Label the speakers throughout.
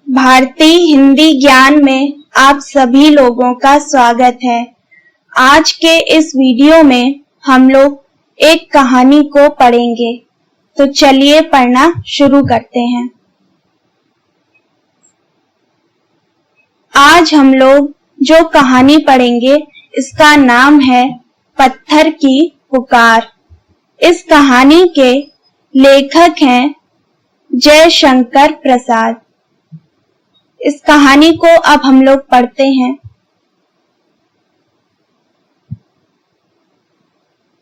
Speaker 1: भारतीय हिंदी ज्ञान में आप सभी लोगों का स्वागत है। आज के इस वीडियो में हम लोग एक कहानी को पढ़ेंगे, तो चलिए पढ़ना शुरू करते हैं। आज हम लोग जो कहानी पढ़ेंगे इसका नाम है पत्थर की पुकार। इस कहानी के लेखक हैं जयशंकर प्रसाद। इस कहानी को अब हम लोग पढ़ते हैं।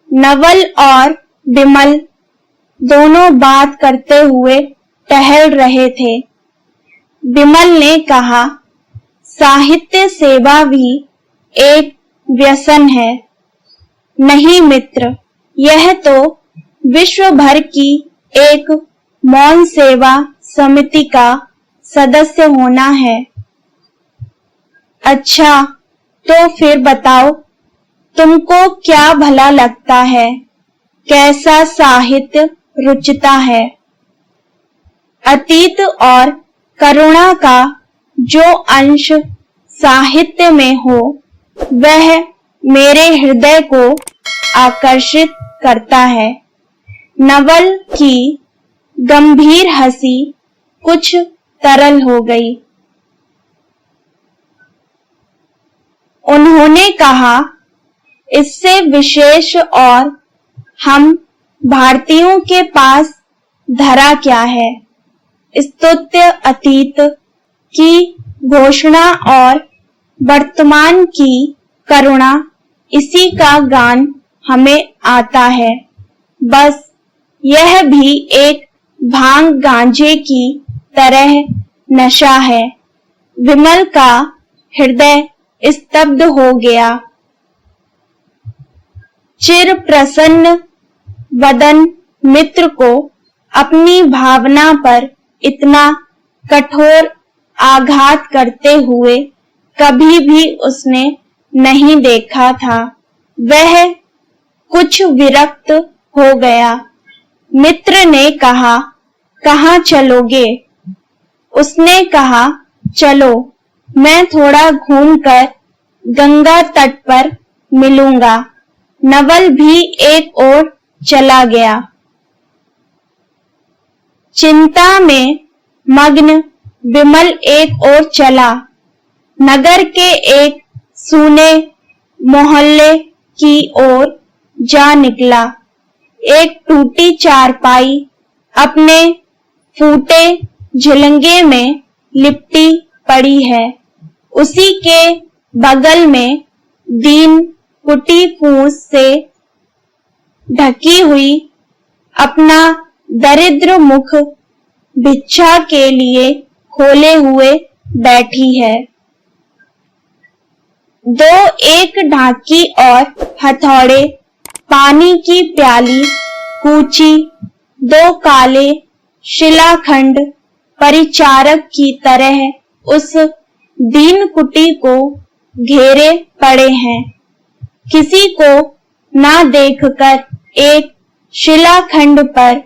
Speaker 1: नवल और विमल दोनों बात करते हुए टहल रहे थे। विमल ने कहा, साहित्य सेवा भी एक व्यसन है। नहीं मित्र, यह तो विश्व भर की एक मौन सेवा समिति का सदस्य होना है। अच्छा, तो फिर बताओ, तुमको क्या भला लगता है? कैसा साहित्य रुचता है? अतीत और करुणा का जो अंश साहित्य में हो, वह मेरे हृदय को आकर्षित करता है। नवल की गंभीर हंसी कुछ तरल हो गई। उन्होंने कहा, इससे विशेष और हम भारतीयों के पास धरा क्या है? स्तुत्य अतीत की घोषणा और वर्तमान की करुणा, इसी का गान हमें आता है। बस यह भी एक भांग गांजे की तरह नशा है। विमल का हृदय स्तब्ध हो गया। चिर प्रसन्न वदन मित्र को अपनी भावना पर इतना कठोर आघात करते हुए कभी भी उसने नहीं देखा था। वह कुछ विरक्त हो गया। मित्र ने कहा, कहाँ चलोगे? उसने कहा, चलो, मैं थोड़ा घूमकर गंगा तट पर मिलूंगा। नवल भी एक ओर चला गया। चिंता में मग्न विमल एक ओर चला। नगर के एक सूने मोहल्ले की ओर जा निकला। एक टूटी चारपाई अपने फूटे झिलंगे में लिपटी पड़ी है। उसी के बगल में दीन कुटी फूस से ढकी हुई अपना दरिद्र मुख भिक्षा के लिए खोले हुए बैठी है। दो एक ढाकी और हथौड़े, पानी की प्याली, कूची, दो काले शिलाखंड परिचारक की तरह उस दीन कुटी को घेरे पड़े हैं। किसी को ना देखकर एक शिलाखंड पर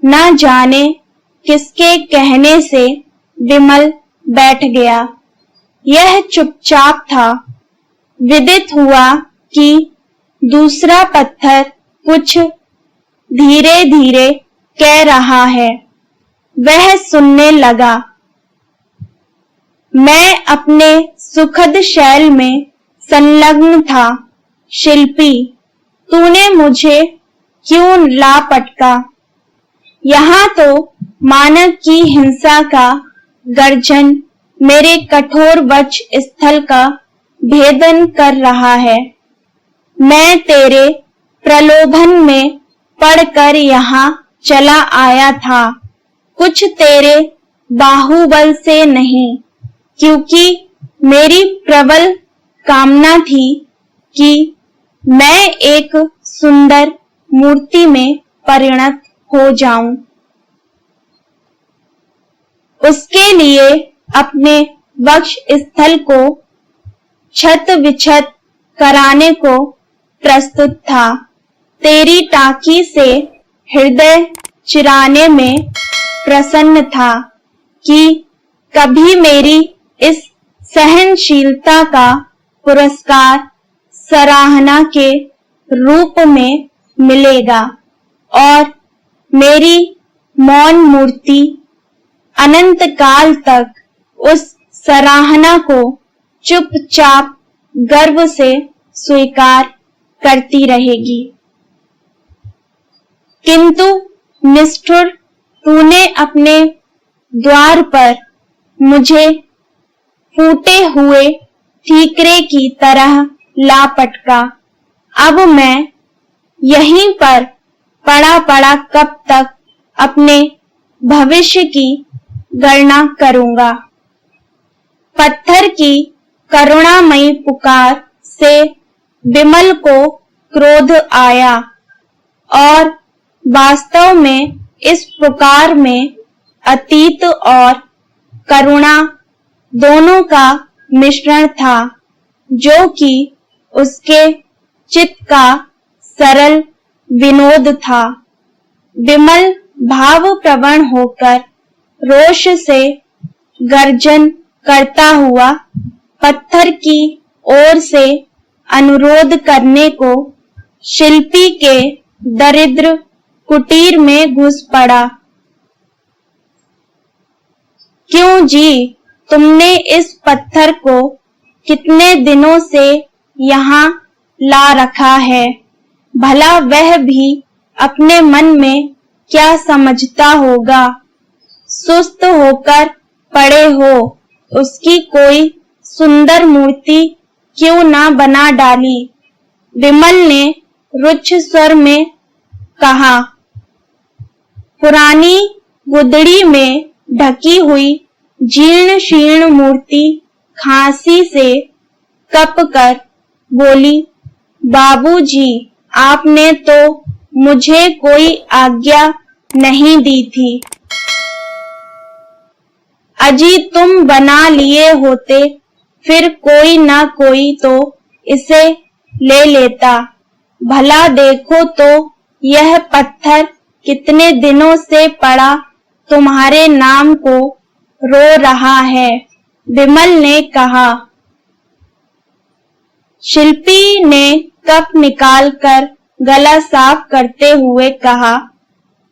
Speaker 1: ना जाने किसके कहने से विमल बैठ गया। यह चुपचाप था। विदित हुआ कि दूसरा पत्थर कुछ धीरे धीरे कह रहा है। वह सुनने लगा। मैं अपने सुखद शैल में संलग्न था। शिल्पी, तूने मुझे क्यों ला पटका? यहाँ तो मानव की हिंसा का गर्जन मेरे कठोर वक्ष स्थल का भेदन कर रहा है। मैं तेरे प्रलोभन में पड़कर यहाँ चला आया था, कुछ तेरे बाहुबल से नहीं, क्योंकि मेरी प्रबल कामना थी कि मैं एक सुंदर मूर्ति में परिणत हो जाऊं। उसके लिए अपने वक्ष स्थल को छत विछत कराने को प्रस्तुत था। तेरी टाकी से हृदय चिराने में प्रसन्न था कि कभी मेरी इस सहनशीलता का पुरस्कार सराहना के रूप में मिलेगा और मेरी मौन मूर्ति अनंत काल तक उस सराहना को चुपचाप गर्व से स्वीकार करती रहेगी। किंतु निष्ठुर तूने अपने द्वार पर मुझे फूटे हुए ठीकरे की तरह ला पटका। अब मैं यहीं पर पड़ा पड़ा कब तक अपने भविष्य की गणना करूंगा। पत्थर की करुणामयी पुकार से विमल को क्रोध आया और वास्तव में इस पुकार में अतीत और करुणा दोनों का मिश्रण था, जो कि उसके चित्त का सरल विनोद था। विमल भावप्रवण होकर रोष से गर्जन करता हुआ पत्थर की ओर से अनुरोध करने को शिल्पी के दरिद्र कुटीर में घुस पड़ा। क्यों जी, तुमने इस पत्थर को कितने दिनों से यहाँ ला रखा है? भला वह भी अपने मन में क्या समझता होगा? सुस्त होकर पड़े हो, उसकी कोई सुंदर मूर्ति क्यों ना बना डाली? विमल ने रुक्ष स्वर में कहा। पुरानी गुदड़ी में ढकी हुई जीर्ण शीर्ण मूर्ति खांसी से कपकर बोली, बाबूजी, आपने तो मुझे कोई आज्ञा नहीं दी थी। अजी तुम बना लिए होते, फिर कोई ना कोई तो इसे ले लेता। भला देखो तो यह पत्थर कितने दिनों से पड़ा तुम्हारे नाम को रो रहा है। विमल ने कहा। शिल्पी ने कप निकालकर गला साफ करते हुए कहा,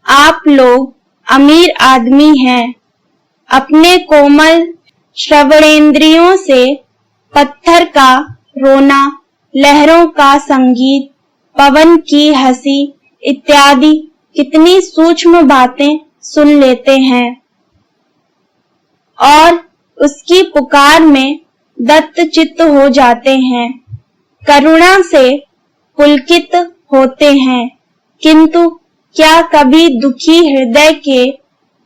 Speaker 1: आप लोग अमीर आदमी हैं, अपने कोमल श्रवणेंद्रियों से पत्थर का रोना, लहरों का संगीत, पवन की हंसी इत्यादि कितनी सूक्ष्म बातें सुन लेते हैं और उसकी पुकार में दत्तचित्त हो जाते हैं, करुणा से पुलकित होते हैं। किंतु क्या कभी दुखी हृदय के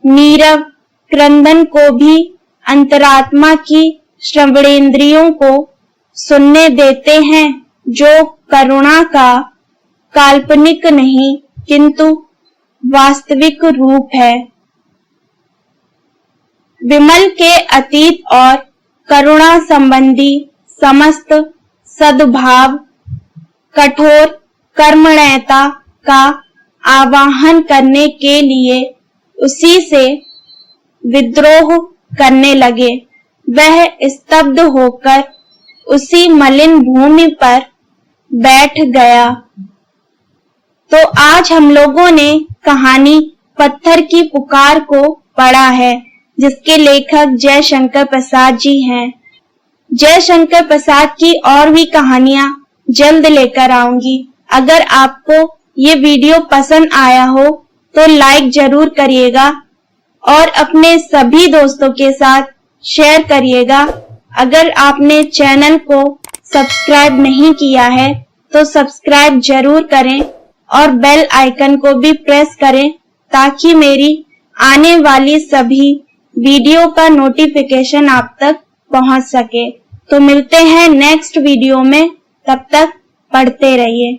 Speaker 1: नीरव क्रंदन को भी अंतरात्मा की श्रवणेंद्रियों को सुनने देते हैं, जो करुणा का काल्पनिक नहीं किंतु वास्तविक रूप है। विमल के अतीत और करुणा संबंधी समस्त सद्भाव कठोर कर्मण्यता का आवाहन करने के लिए उसी से विद्रोह करने लगे। वह स्तब्ध होकर उसी मलिन भूमि पर बैठ गया। तो आज हम लोगों ने कहानी पत्थर की पुकार को पढ़ा है, जिसके लेखक जयशंकर प्रसाद जी हैं। जयशंकर प्रसाद की और भी कहानियां जल्द लेकर आऊंगी। अगर आपको ये वीडियो पसंद आया हो तो लाइक जरूर करिएगा और अपने सभी दोस्तों के साथ शेयर करिएगा। अगर आपने चैनल को सब्सक्राइब नहीं किया है तो सब्सक्राइब जरूर करें और बेल आइकन को भी प्रेस करें, ताकि मेरी आने वाली सभी वीडियो का नोटिफिकेशन आप तक पहुंच सके। तो मिलते हैं नेक्स्ट वीडियो में, तब तक पढ़ते रहिए।